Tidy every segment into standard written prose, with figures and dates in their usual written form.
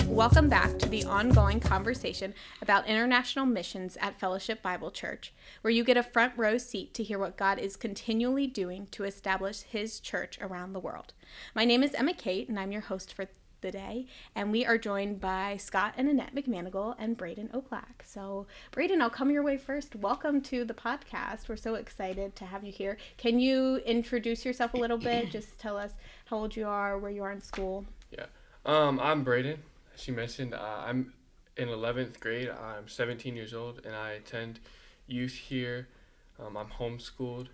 Welcome back to the ongoing conversation about international missions at Fellowship Bible Church, where you get a front row seat to hear what God is continually doing to establish His church around the world. My name is Emma Kate, and I'm your host for the day, and we are joined by Scott and Annette McManigle and Braedan Oplak. So, Braedan, I'll come your way first. Welcome to the podcast. We're so excited to have you here. Can you introduce yourself a little bit? Just tell us how old you are, where you are in school. Yeah, I'm Braedan. As she mentioned, I'm in 11th grade. I'm 17 years old, and I attend youth here. I'm homeschooled.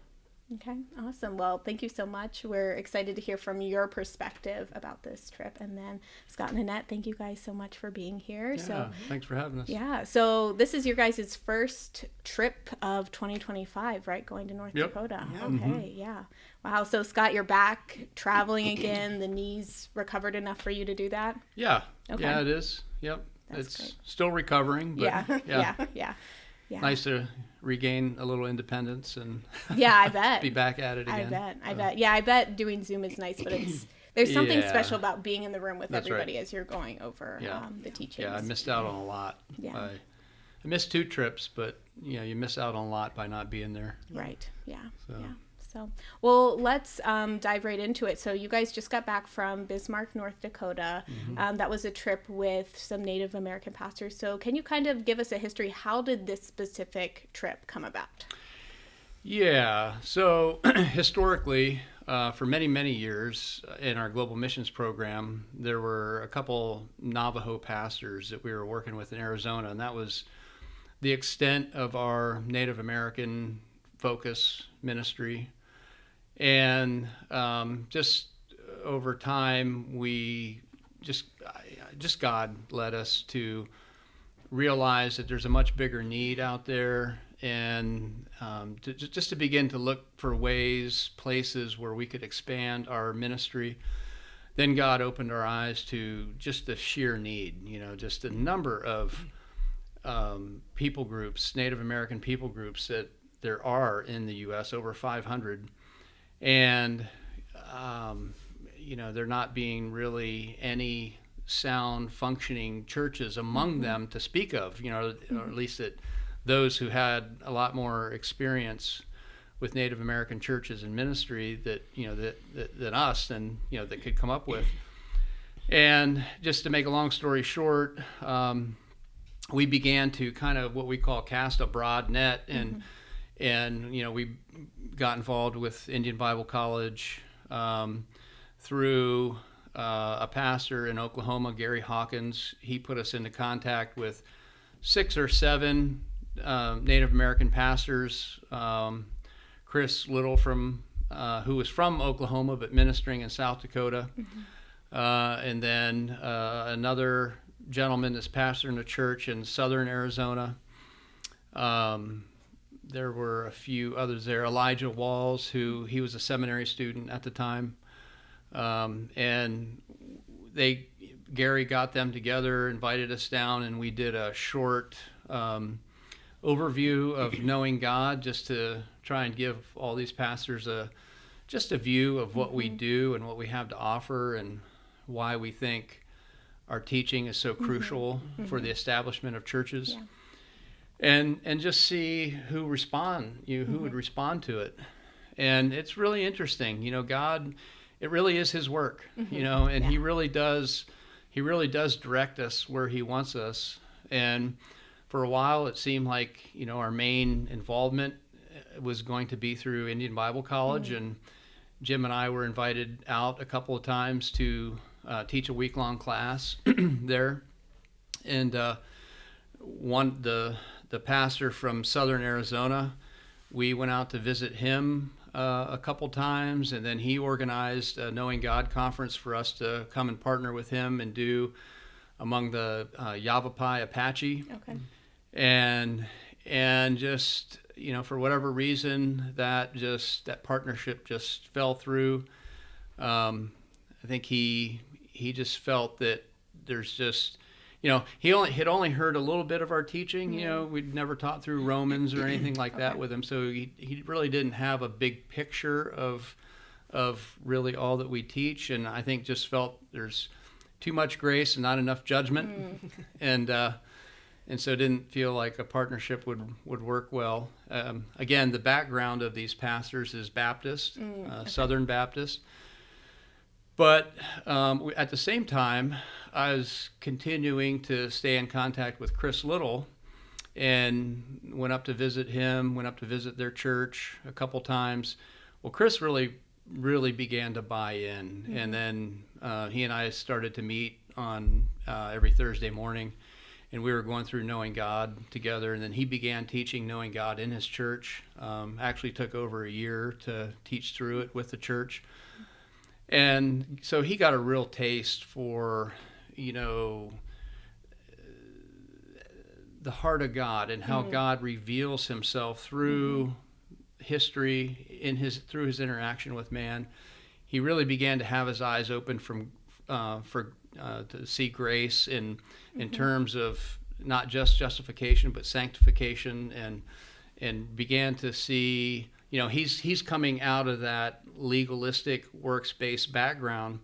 Okay, awesome. Well, thank you so much. We're excited to hear from your perspective about this trip. And then Scott and Annette, thank you guys so much for being here. Yeah, thanks for having us. Yeah, so this is your guys' first trip of 2025, right? Going to North Dakota. Yeah. Okay, yeah. Wow, so Scott, you're back traveling again. The knees recovered enough for you to do that? Yeah, Okay. Yeah, it is. Yep, That's it's great. still recovering, but Yeah. nice to regain a little independence and Yeah, I bet. be back at it again. I bet. Yeah, I bet doing Zoom is nice, but there's something Yeah. special about being in the room with That's everybody right. as you're going over the teachings. Yeah, I missed out on a lot. Yeah. I missed 2 trips, but you miss out on a lot by not being there. Right. Yeah. So. Yeah. So, well, let's dive right into it. So you guys just got back from Bismarck, North Dakota. That was a trip with some Native American pastors. So can you kind of give us a history? How did this specific trip come about? Yeah, so historically, for many, many years in our global missions program, there were a couple Navajo pastors that we were working with in Arizona, and that was the extent of our Native American focus ministry. And just over time, we just God led us to realize that there's a much bigger need out there, and just to begin to look for ways, places where we could expand our ministry. Then God opened our eyes to just the sheer need, just a number of people groups, Native American people groups that there are in the U.S., over 500. And, there not being really any sound functioning churches among them to speak of, or at least that those who had a lot more experience with Native American churches and ministry that us and, that could come up with. And just to make a long story short, we began to kind of what we call cast a broad net, and we got involved with Indian Bible College through a pastor in Oklahoma, Gary Hawkins. He put us into contact with 6 or 7 Native American pastors. Chris Little who was from Oklahoma but ministering in South Dakota, and then another gentleman that's pastor in a church in southern Arizona. There were a few others there. Elijah Walls, he was a seminary student at the time. And Gary got them together, invited us down, and we did a short overview of knowing God, just to try and give all these pastors just a view of what we do and what we have to offer and why we think our teaching is so crucial for the establishment of churches. Yeah. And just see who would respond to it. And it's really interesting, God, it really is His work, and He really does direct us where He wants us. And for a while, it seemed like, our main involvement was going to be through Indian Bible College, and Jim and I were invited out a couple of times to teach a week-long class there. And the pastor from southern Arizona, we went out to visit him a couple times, and then he organized a Knowing God conference for us to come and partner with him and do among the Yavapai Apache. Okay. And just, for whatever reason, that partnership just fell through. I think he just felt that there's just, he had only heard a little bit of our teaching. We'd never taught through Romans or anything like that with him, so he really didn't have a big picture of really all that we teach. And I think just felt too much grace and not enough judgment, and so didn't feel like a partnership would work well. Again, the background of these pastors is Baptist, Southern Baptist. But at the same time, I was continuing to stay in contact with Chris Little, and went up to visit him, went up to visit their church a couple times. Well, Chris really began to buy in, and then he and I started to meet on every Thursday morning, and we were going through Knowing God together, and then he began teaching Knowing God in his church. Actually took over a year to teach through it with the church. And so he got a real taste for, the heart of God and how God reveals himself through history, through his interaction with man. He really began to have his eyes open to see grace in terms of not just justification but sanctification, and began to see, he's coming out of that legalistic works-based background,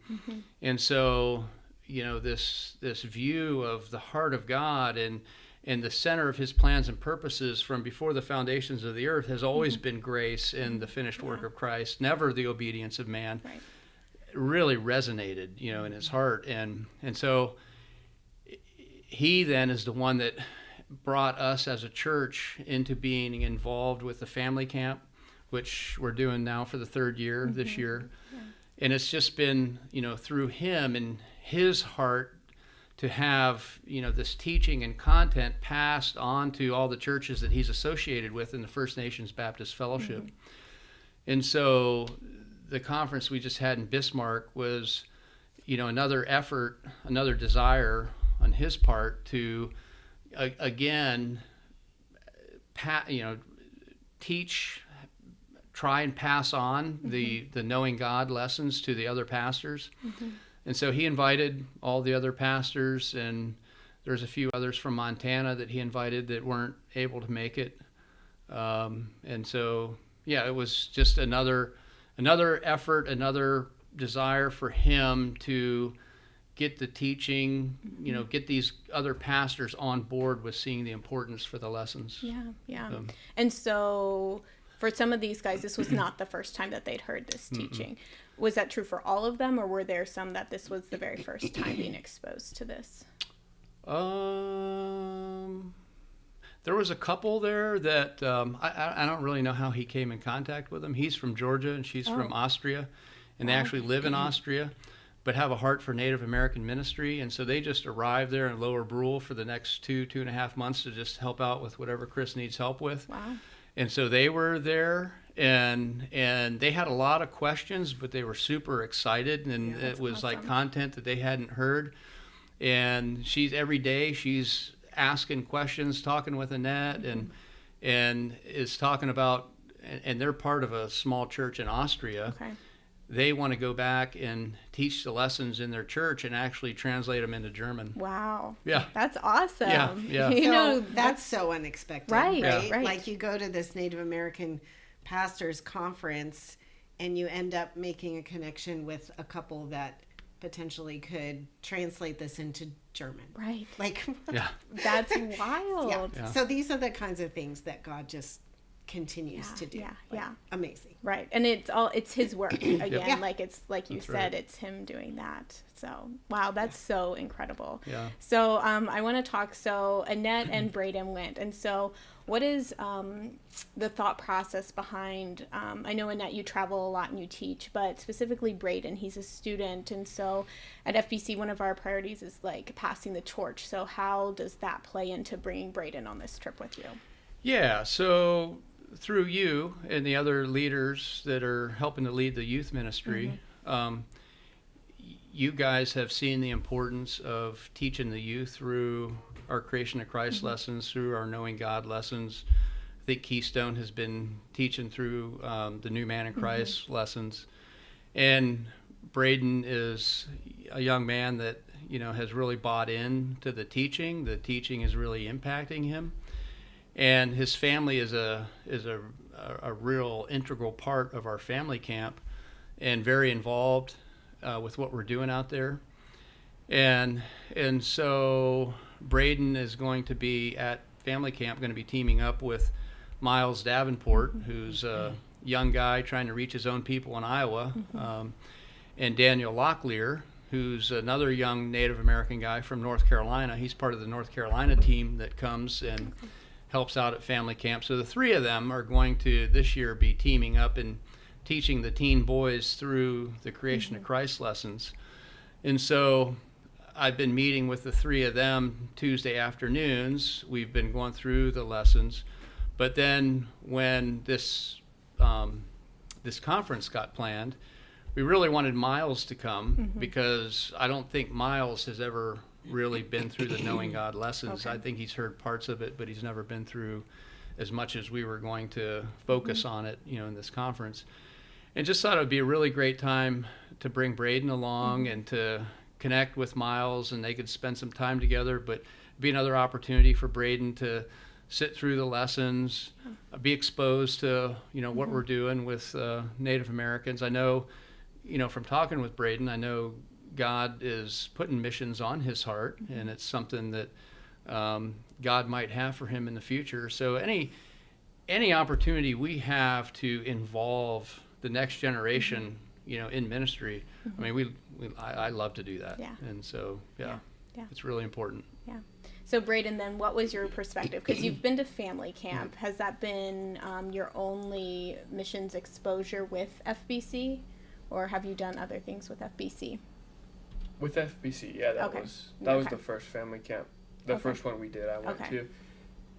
and so this view of the heart of God and the center of his plans and purposes from before the foundations of the earth has always been grace and the finished work of Christ, never the obedience of man. Right. Really resonated, in his heart, and so he then is the one that brought us as a church into being involved with the family camp, which we're doing now for the third year this year. Yeah. And it's just been, through him and his heart to have, this teaching and content passed on to all the churches that he's associated with in the First Nations Baptist Fellowship. And so the conference we just had in Bismarck was, another effort, another desire on his part to, again, teach, try and pass on the Knowing God lessons to the other pastors. And so he invited all the other pastors, and there's a few others from Montana that he invited that weren't able to make it. And so, it was just another effort, another desire for him to get the teaching, get these other pastors on board with seeing the importance for the lessons. Yeah. And so for some of these guys, this was not the first time that they'd heard this teaching. Was that true for all of them, or were there some that this was the very first time being exposed to this? There was a couple there that I don't really know how he came in contact with them. He's from Georgia and she's from Austria, and they actually live in Austria, but have a heart for Native American ministry. And so they just arrived there in Lower Brule for the next 2.5 months to just help out with whatever Chris needs help with. Wow. And so they were there, and they had a lot of questions, but they were super excited, and it was awesome. Like content that they hadn't heard. And every day she's asking questions, talking with Annette, and is talking about, and they're part of a small church in Austria. Okay. They want to go back and teach the lessons in their church and actually translate them into German. Wow. Yeah. That's awesome. Yeah. That's so unexpected. Right. Right? Right. Like you go to this Native American pastors conference and you end up making a connection with a couple that potentially could translate this into German. Right. Like, that's wild. Yeah. So these are the kinds of things that God just continues to do. Amazing. Right. And it's his work again. Like it's like you That's said, right. It's him doing that. So wow, that's so incredible. Yeah. So I want to talk. So Annette and Braedan went, and so what is the thought process behind? I know Annette, you travel a lot and you teach, but specifically Braedan, he's a student, and so at FBC, one of our priorities is like passing the torch. So how does that play into bringing Braedan on this trip with you? Yeah. So through you and the other leaders that are helping to lead the youth ministry, you guys have seen the importance of teaching the youth through our Creation of Christ lessons, through our Knowing God lessons. I think Keystone has been teaching through the New Man in Christ lessons. And Braedan is a young man that, has really bought into the teaching. The teaching is really impacting him. And his family is a real integral part of our family camp, and very involved with what we're doing out there. And so Braedan is going to be at family camp, going to be teaming up with Miles Davenport, who's a young guy trying to reach his own people in Iowa, and Daniel Locklear, who's another young Native American guy from North Carolina. He's part of the North Carolina team that comes and helps out at family camp. So the three of them are going to this year be teaming up and teaching the teen boys through the Creation of Christ lessons. And so I've been meeting with the three of them Tuesday afternoons. We've been going through the lessons. But then when this conference got planned, we really wanted Miles to come because I don't think Miles has ever really been through the Knowing God lessons. I think he's heard parts of it, but he's never been through as much as we were going to focus on it, in this conference. And just thought it would be a really great time to bring Braedan along and to connect with Miles, and they could spend some time together, but be another opportunity for Braedan to sit through the lessons, be exposed to, what we're doing with Native Americans. I know, from talking with Braedan, I know God is putting missions on his heart, and it's something that God might have for him in the future. So any opportunity we have to involve the next generation, in ministry, I mean, I love to do that. Yeah. And so, Yeah. it's really important. Yeah. So Braedan, then what was your perspective? Because you've been to family camp. Has that been your only missions exposure with FBC? Or have you done other things with FBC? With FBC, yeah, that was the first family camp. The first one we did, I went to.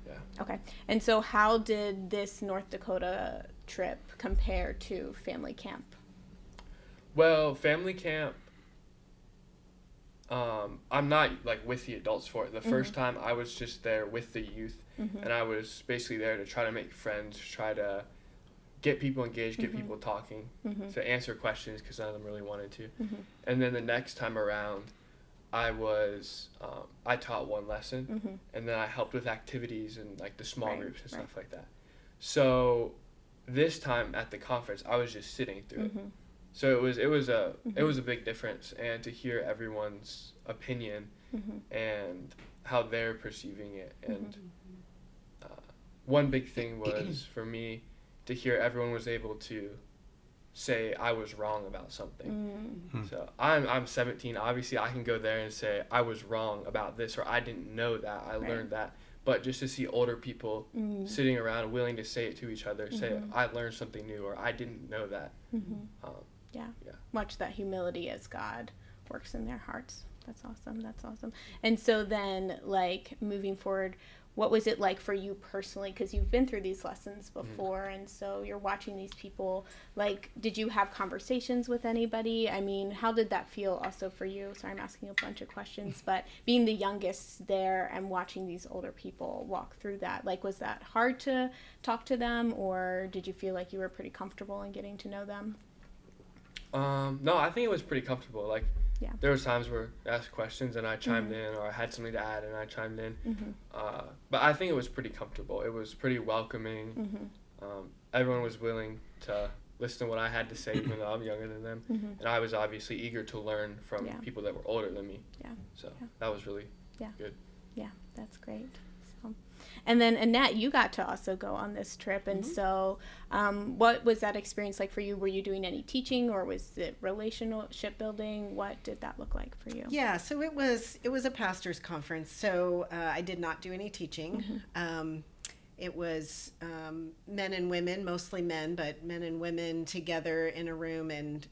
Yeah. Okay. And so how did this North Dakota trip compare to family camp? Well, family camp, I'm not with the adults for it. The first time I was just there with the youth, and I was basically there to try to make friends, try to get people engaged, get people talking, to answer questions because none of them really wanted to. And then the next time around, I taught one lesson, and then I helped with activities and the small groups and stuff like that. So this time at the conference, I was just sitting through it. So it was a big difference, and to hear everyone's opinion and how they're perceiving it. And one big thing was for me to hear everyone was able to say I was wrong about something. So I'm 17. Obviously, I can go there and say I was wrong about this, or I didn't know that. I learned that. But just to see older people sitting around willing to say it to each other, say I learned something new, or I didn't know that. Yeah. Watch that humility as God works in their hearts. That's awesome. And so then, moving forward, what was it like for you personally? Because you've been through these lessons before, and so you're watching these people. Did you have conversations with anybody? I mean, how did that feel also for you? Sorry, I'm asking a bunch of questions, but being the youngest there and watching these older people walk through that, was that hard to talk to them, or did you feel like you were pretty comfortable in getting to know them? No, I think it was pretty comfortable. There was times where I asked questions and I chimed in, or I had something to add and I chimed in. But I think it was pretty comfortable. It was pretty welcoming. Everyone was willing to listen to what I had to say, even though I'm younger than them. And I was obviously eager to learn from people that were older than me. So that was really good. Yeah, that's great. And then Annette, you got to also go on this trip, and so what was that experience like for you? Were you doing any teaching, or was it relationship building? What did that look like for you? Yeah, so it was a pastor's conference, so I did not do any teaching. It was men and women, mostly men, but men and women together in a room, and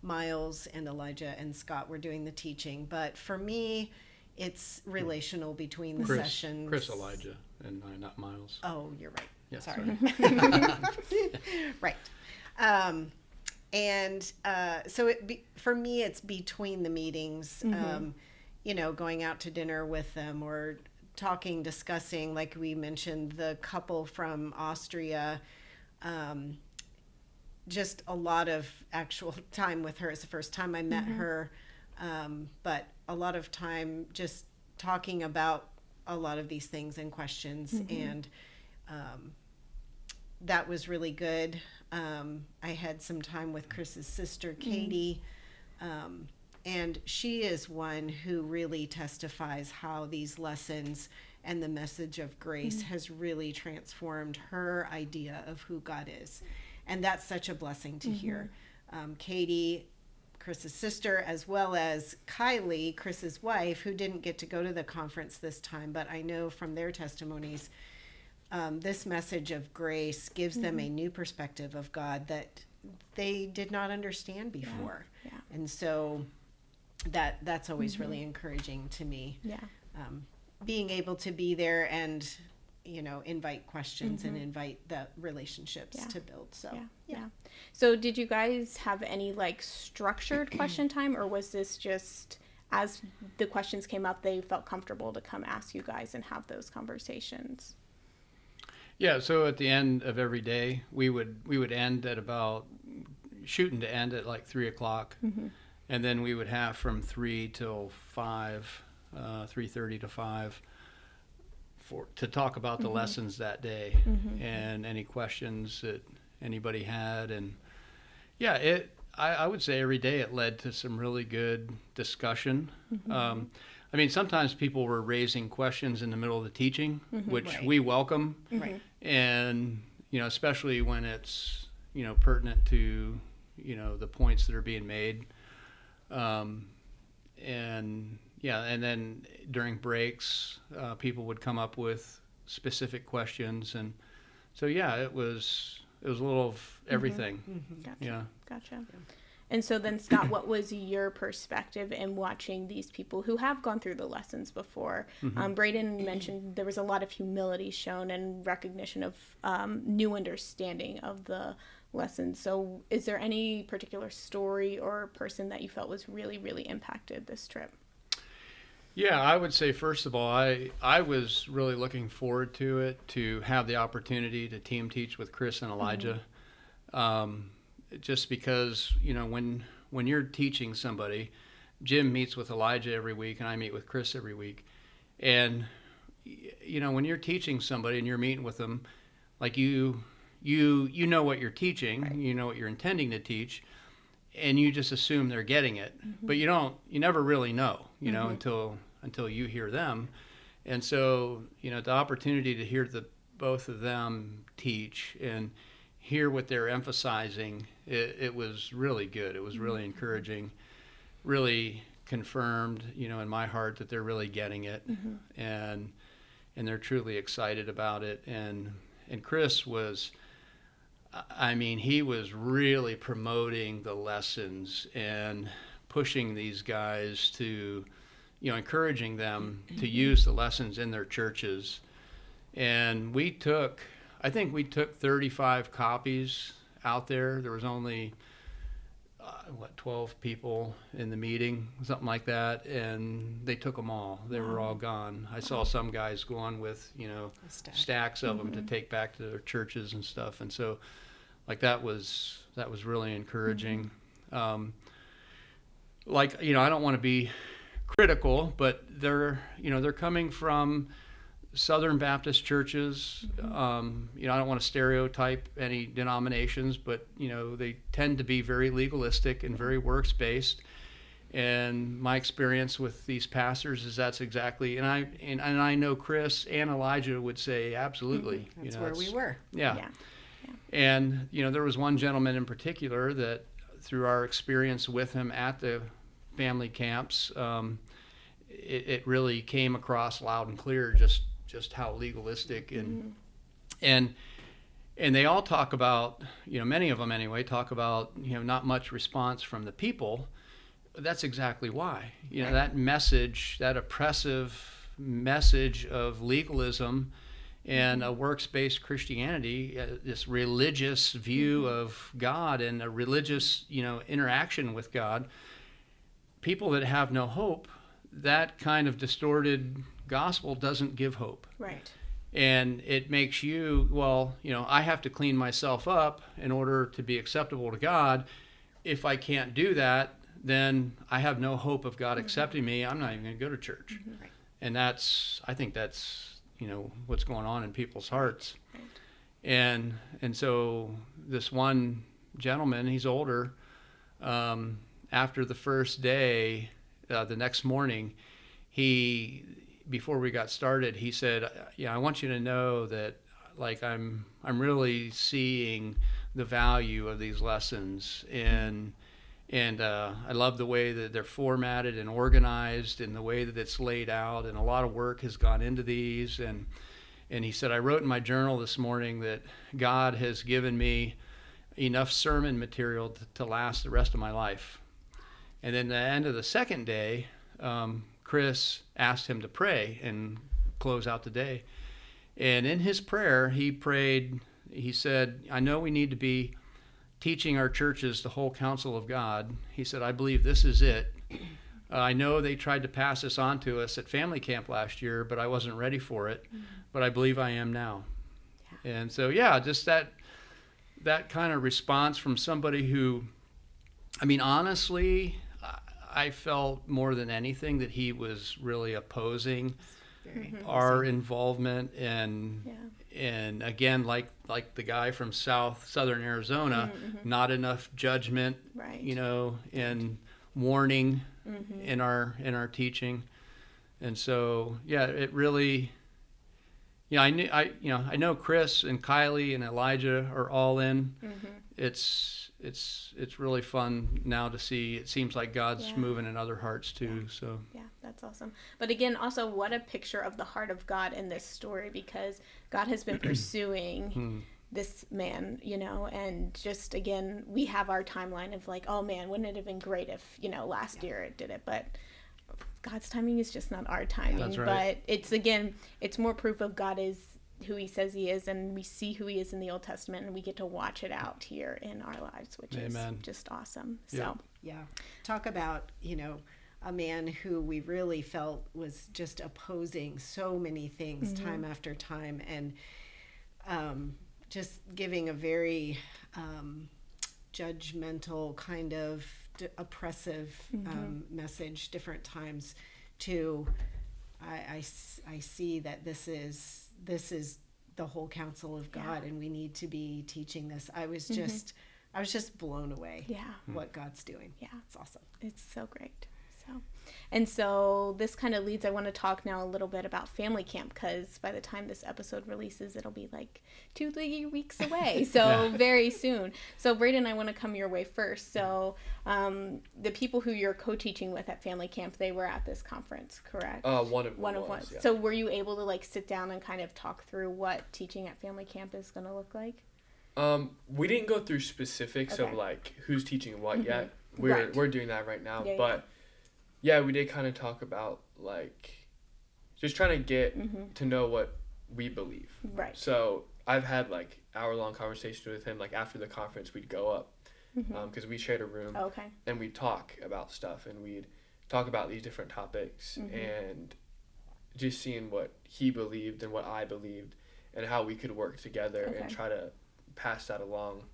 Miles and Elijah and Scott were doing the teaching. But for me, it's relational between the sessions. Chris, Elijah, and I, not Miles. Oh, you're right. Yeah, sorry. Right. So for me, it's between the meetings, going out to dinner with them, or talking, discussing, like we mentioned, the couple from Austria, just a lot of actual time with her. It's the first time I met her, but a lot of time just talking about a lot of these things and questions, and that was really good. I had some time with Chris's sister, Katie, And she is one who really testifies how these lessons and the message of grace has really transformed her idea of who God is. And that's such a blessing to hear. Katie, Chris's sister, as well as Kylie, Chris's wife, who didn't get to go to the conference this time, but I know from their testimonies, this message of grace gives them a new perspective of God that they did not understand before. Yeah. And so that's always really encouraging to me. Yeah. Being able to be there and, invite questions and invite the relationships to build. So, yeah. So did you guys have any structured question time, or was this just as the questions came up, they felt comfortable to come ask you guys and have those conversations? Yeah, so at the end of every day, we would end at about shooting to end at 3:00, and then we would have from 3 till 5, 3:30 to 5, to talk about the lessons that day and any questions that anybody had. And yeah, I would say every day it led to some really good discussion. Sometimes people were raising questions in the middle of the teaching, which we welcome. And, especially when it's, pertinent to, the points that are being made. And then during breaks, people would come up with specific questions. And so, it was a little of everything. Gotcha. And so then, Scott, what was your perspective in watching these people who have gone through the lessons before? Braedan mentioned there was a lot of humility shown and recognition of new understanding of the lessons. So is there any particular story or person that you felt was really, really impacted this trip? Yeah, I would say, first of all, I was really looking forward to it, to have the opportunity to team teach with Chris and Elijah. Just because, when you're teaching somebody, Jim meets with Elijah every week and I meet with Chris every week. And, when you're teaching somebody and you're meeting with them, you know what you're teaching, you know what you're intending to teach, and you just assume they're getting it. But you never really know, until you hear them. And so, the opportunity to hear both of them teach and hear what they're emphasizing, it was really good. It was really encouraging, really confirmed, in my heart that they're really getting it, and they're truly excited about it. And Chris was, he was really promoting the lessons and pushing these guys to, encouraging them to use the lessons in their churches. And I think we took 35 copies out there. There was only, 12 people in the meeting, something like that, and they took them all. They were all gone. I saw some guys go on with, stacks of them to take back to their churches and stuff. And so, that was really encouraging. I don't want to be critical, but they're coming from Southern Baptist churches. I don't want to stereotype any denominations, but they tend to be very legalistic and very works-based. And my experience with these pastors is that's exactly, and I know Chris and Elijah would say absolutely. That's where we were. Yeah. And there was one gentleman in particular that, through our experience with him at the family camps, it really came across loud and clear just how legalistic and they all talk about, many of them anyway, talk about, not much response from the people. That's exactly why, that message, that oppressive message of legalism and a works-based Christianity, this religious view of God and a religious, interaction with God, people that have no hope, that kind of distorted gospel doesn't give hope. Right. And it makes you, I have to clean myself up in order to be acceptable to God. If I can't do that, then I have no hope of God accepting me. I'm not even going to go to church. Right. And I think that's, what's going on in people's hearts. Right. And so this one gentleman, he's older, after the first day, the next morning, before we got started, he said, I want you to know that like I'm really seeing the value of these lessons, and I love the way that they're formatted and organized, and the way that it's laid out, and a lot of work has gone into these. And he said, I wrote in my journal this morning that God has given me enough sermon material to last the rest of my life. And then the end of the second day, Chris asked him to pray and close out the day. And in his prayer, he said, I know we need to be teaching our churches the whole counsel of God. He said, I believe this is it. I know they tried to pass this on to us at family camp last year, but I wasn't ready for it. But I believe I am now. Yeah. And so, just that kind of response from somebody who, honestly, I felt more than anything that he was really opposing our involvement, and again, like the guy from southern Arizona, not enough judgment, and warning in our teaching. And so it really, I know Chris and Kylie and Elijah are all in. It's really fun now to see. It seems like God's moving in other hearts too. So that's awesome. But again, also what a picture of the heart of God in this story, because God has been pursuing this man, and just again, we have our timeline of like, oh man, wouldn't it have been great if last year it did it, but God's timing is just not our timing. That's right. But it's more proof of God is who he says he is, and we see who he is in the Old Testament, and we get to watch it out here in our lives, which Amen. is just awesome. Yeah. So talk about a man who we really felt was just opposing so many things time after time, and just giving a very judgmental kind of oppressive message different times to I see that this is the whole counsel of God, and we need to be teaching this. I was just blown away what God's doing. It's awesome. It's so great. So this kind of leads, I want to talk now a little bit about family camp, because by the time this episode releases, it'll be like 2-3 weeks away. So very soon. So Braedan, I want to come your way first. So the people who you're co-teaching with at family camp, they were at this conference, correct? One of them was. Yeah. So were you able to like sit down and kind of talk through what teaching at family camp is going to look like? We didn't go through specifics of like who's teaching what yet. We're doing that right now, but we did kind of talk about like just trying to get to know what we believe. Right. So I've had like hour-long conversations with him. Like after the conference, we'd go up because we shared a room, and we'd talk about stuff, and we'd talk about these different topics, and just seeing what he believed and what I believed, and how we could work together and try to pass that along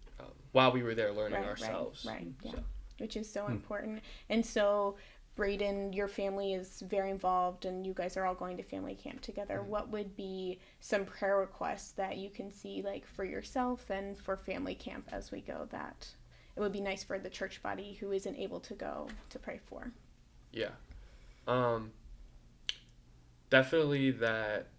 while we were there learning ourselves. Right. Yeah. So. Which is so important. And so Braedan, your family is very involved, and you guys are all going to family camp together. What would be some prayer requests that you can see like for yourself and for family camp as we go, that it would be nice for the church body who isn't able to go to pray for? Yeah. Definitely that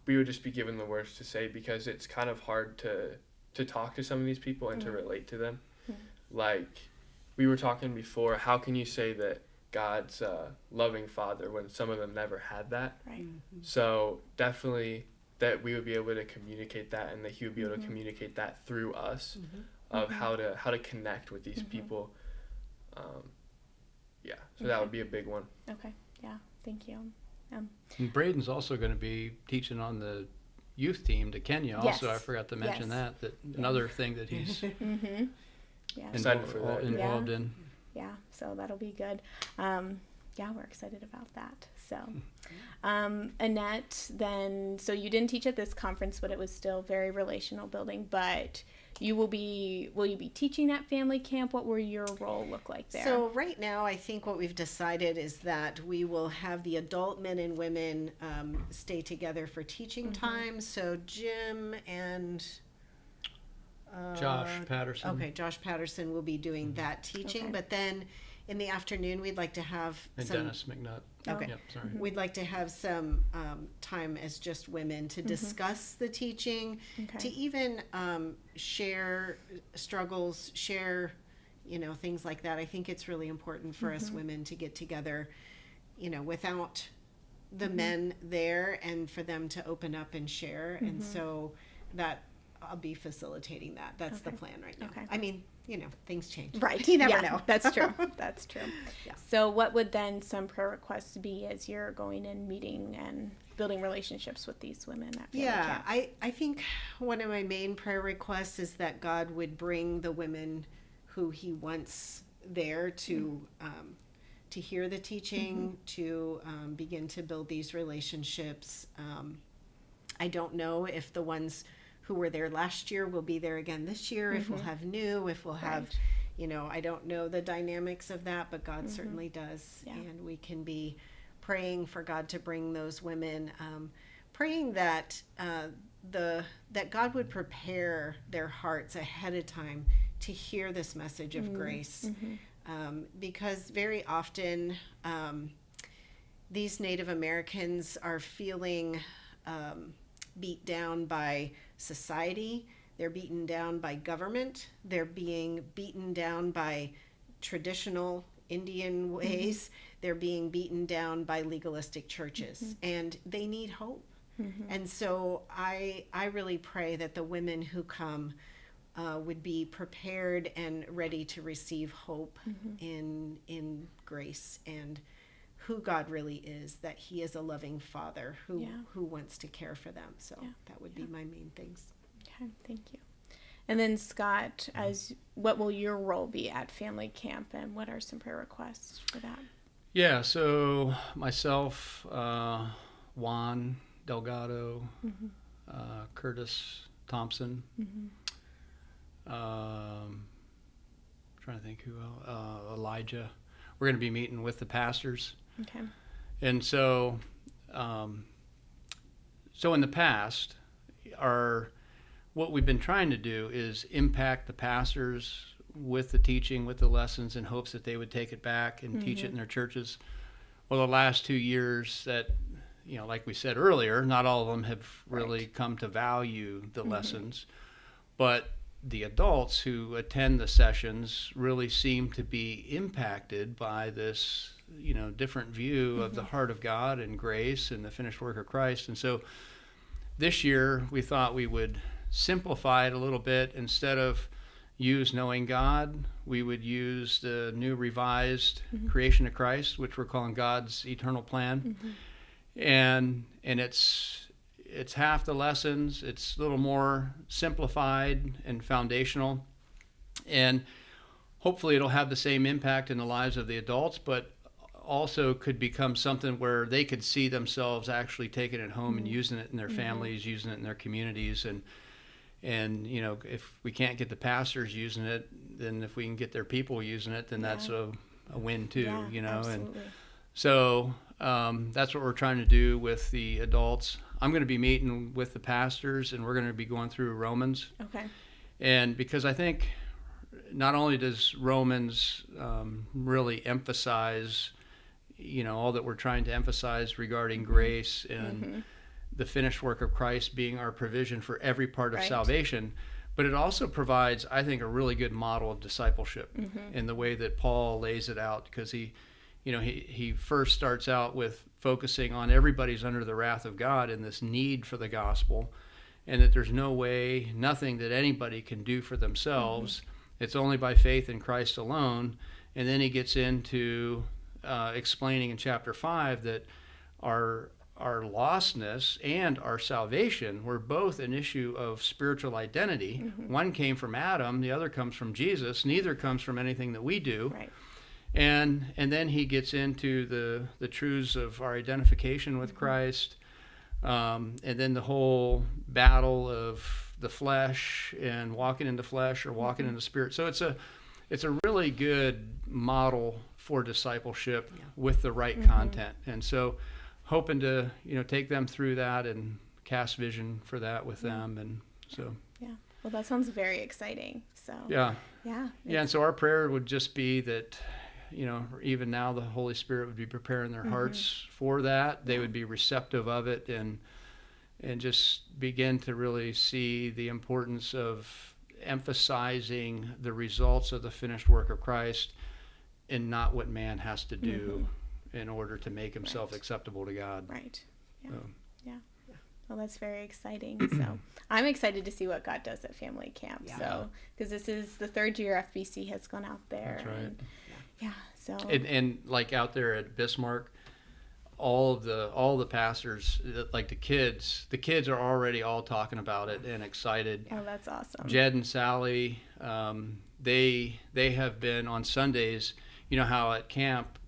we would just be given the words to say, because it's kind of hard to talk to some of these people and to relate to them. Like we were talking before, how can you say that God's a loving father when some of them never had that? Right. So definitely that we would be able to communicate that, and that he would be able to communicate that through us of how to connect with these people. So that would be a big one. Okay. Yeah. Thank you. And Braedan's also going to be teaching on the youth team to Kenya. Also, I forgot to mention that another thing that he's involved in. Yeah, so that'll be good. We're excited about that. So, Annette, then, so you didn't teach at this conference, but it was still very relational building, but will you be teaching at family camp? What will your role look like there? So right now, I think what we've decided is that we will have the adult men and women stay together for teaching time. So Jim and Josh Patterson. Okay, Josh Patterson will be doing that teaching. Okay. But then in the afternoon, we'd like to have And some. Dennis McNutt. Okay. Yep, sorry. We'd like to have some time as just women to discuss the teaching, Okay. to even share struggles, share, things like that. I think it's really important for us women to get together, without the men there, and for them to open up and share. And so that I'll be facilitating that. That's the plan right now. Okay. I mean, things change. Right. You never Yeah, know. That's true. That's true. Yeah. So what would then some prayer requests be as you're going and meeting and building relationships with these women at Family Yeah, Camp? I think one of my main prayer requests is that God would bring the women who He wants there to hear the teaching, to begin to build these relationships. I don't know if the ones who were there last year will be there again this year, if we'll have new, if we'll have, I don't know the dynamics of that, but God certainly does. Yeah. And we can be praying for God to bring those women, praying that that God would prepare their hearts ahead of time to hear this message of grace. Because very often these Native Americans are feeling beat down by society. They're beaten down by government. They're being beaten down by traditional Indian ways. They're being beaten down by legalistic churches, and they need hope. And so I really pray that the women who come would be prepared and ready to receive hope in grace, and who God really is, that He is a loving Father who wants to care for them. So that would be my main things. Okay, thank you. And then Scott, what will your role be at Family Camp, and what are some prayer requests for that? Yeah, so myself, Juan Delgado, Curtis Thompson, trying to think who else, Elijah. We're going to be meeting with the pastors. Okay. And so, so in the past, what we've been trying to do is impact the pastors with the teaching, with the lessons, in hopes that they would take it back and teach it in their churches. Well, the last 2 years that, like we said earlier, not all of them have really come to value the lessons, but the adults who attend the sessions really seem to be impacted by this, different view of the heart of God and grace and the finished work of Christ. And so this year we thought we would simplify it a little bit. Instead of use knowing God, we would use the new revised creation of Christ, which we're calling God's eternal plan. And it's half the lessons. It's a little more simplified and foundational, and hopefully it'll have the same impact in the lives of the adults, but also could become something where they could see themselves actually taking it home and using it in their families, using it in their communities. And if we can't get the pastors using it, then if we can get their people using it, then that's a win too. Absolutely. And so that's what we're trying to do with the adults. I'm going to be meeting with the pastors, and we're going to be going through Romans. Okay. And because I think not only does Romans really emphasize, all that we're trying to emphasize regarding grace and the finished work of Christ being our provision for every part of salvation, but it also provides, I think, a really good model of discipleship in the way that Paul lays it out, because he first starts out with focusing on everybody's under the wrath of God and this need for the gospel, and that there's nothing that anybody can do for themselves. It's only by faith in Christ alone. And then he gets into explaining in chapter 5 that our lostness and our salvation were both an issue of spiritual identity. One came from Adam, the other comes from Jesus. Neither comes from anything that we do. Right. And then he gets into the truths of our identification with Christ, and then the whole battle of the flesh and walking in the flesh or walking in the spirit. So it's a really good model for discipleship with the right content. And so hoping to take them through that and cast vision for that with them. And so Well, that sounds very exciting. So Yeah. Yeah. Yeah, and so our prayer would just be that, even now the Holy Spirit would be preparing their hearts for that. They would be receptive of it and just begin to really see the importance of emphasizing the results of the finished work of Christ and not what man has to do in order to make himself acceptable to God. Right. Yeah. So. Yeah. Well, that's very exciting. So I'm excited to see what God does at family camp. Yeah. So, because this is the third year FBC has gone out there. That's right. And, yeah. So. And like out there at Bismarck, all the pastors, like the kids are already all talking about it and excited. Oh, that's awesome. Jed and Sally, they have been on Sundays. You know how at camp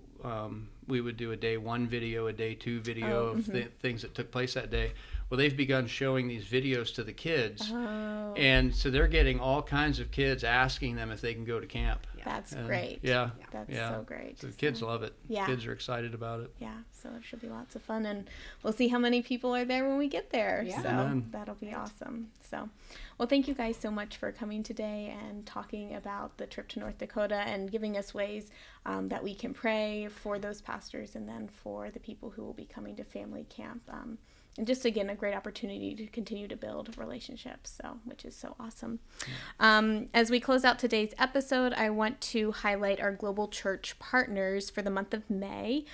we would do a day one video, a day two video of things that took place that day. Well, they've begun showing these videos to the kids, and so they're getting all kinds of kids asking them if they can go to camp. That's great. Yeah. That's so great. So the kids love it. Yeah. Kids are excited about it. Yeah, so it should be lots of fun, and we'll see how many people are there when we get there. Yeah. So Amen. that'll be awesome. So, well, thank you guys so much for coming today and talking about the trip to North Dakota and giving us ways that we can pray for those pastors and then for the people who will be coming to family camp. And just, again, a great opportunity to continue to build relationships, which is so awesome. As we close out today's episode, I want to highlight our global church partners for the month of May.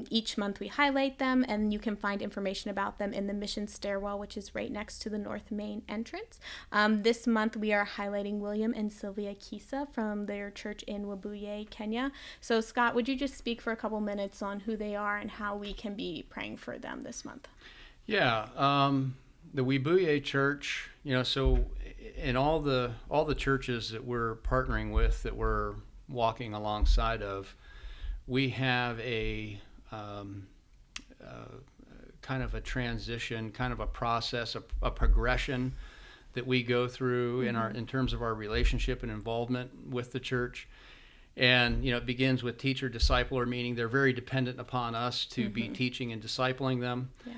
Each month we highlight them, and you can find information about them in the mission stairwell, which is right next to the North Main entrance. This month we are highlighting William and Sylvia Kisa from their church in Webuye, Kenya. So, Scott, would you just speak for a couple minutes on who they are and how we can be praying for them this month? Yeah, the Webuye Church, so in all the churches that we're partnering with, that we're walking alongside of, we have a kind of a transition, kind of a process, a progression that we go through in terms of our relationship and involvement with the church. And, it begins with teacher discipler, meaning they're very dependent upon us to be teaching and discipling them. Yeah.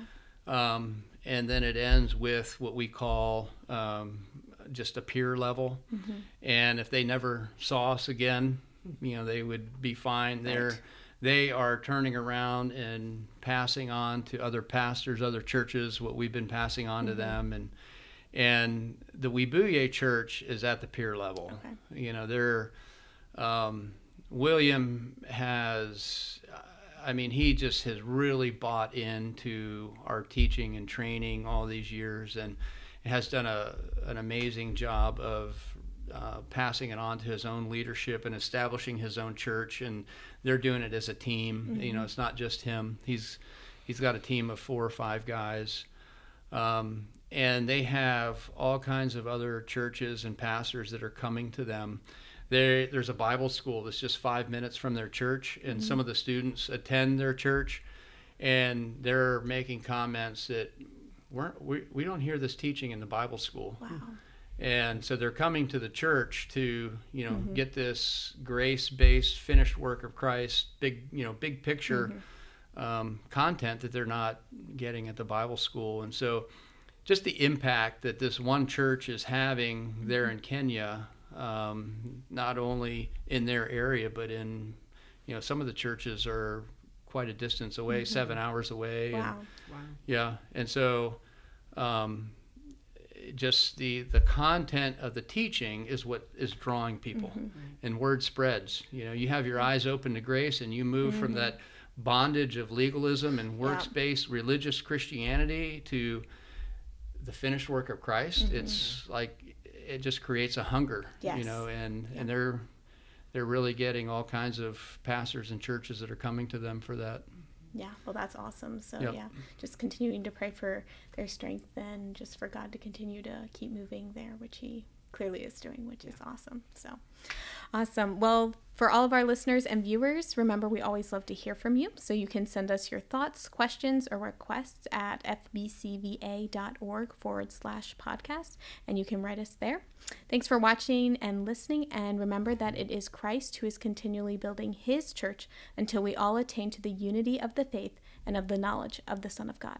And then it ends with what we call just a peer level. And if they never saw us again, they would be fine. Right. They are turning around and passing on to other pastors, other churches, what we've been passing on to them. And the Webuye Church is at the peer level. Okay. William has... he just has really bought into our teaching and training all these years, and has done an amazing job of passing it on to his own leadership and establishing his own church. And they're doing it as a team. It's not just him. He's got a team of 4 or 5 guys, and they have all kinds of other churches and pastors that are coming to them. There's a Bible school that's just 5 minutes from their church, and some of the students attend their church, and they're making comments that we don't hear this teaching in the Bible school. Wow. And so they're coming to the church to get this grace-based finished work of Christ, big picture content that they're not getting at the Bible school. And so just the impact that this one church is having there in Kenya, not only in their area, but in, some of the churches are quite a distance away, 7 hours away. Wow. Yeah. And so, just the content of the teaching is what is drawing people, and word spreads. You have your eyes open to grace, and you move from that bondage of legalism and works-based religious Christianity to the finished work of Christ. It's like, it just creates a hunger, and they're really getting all kinds of pastors and churches that are coming to them for that. Yeah, well, that's awesome. So, Yep. just continuing to pray for their strength and just for God to continue to keep moving there, which he clearly is doing, which is awesome. So, awesome. Well, for all of our listeners and viewers, remember, we always love to hear from you. So you can send us your thoughts, questions, or requests at fbcva.org/podcast, and you can write us there. Thanks for watching and listening, and remember that it is Christ who is continually building his church until we all attain to the unity of the faith and of the knowledge of the Son of God.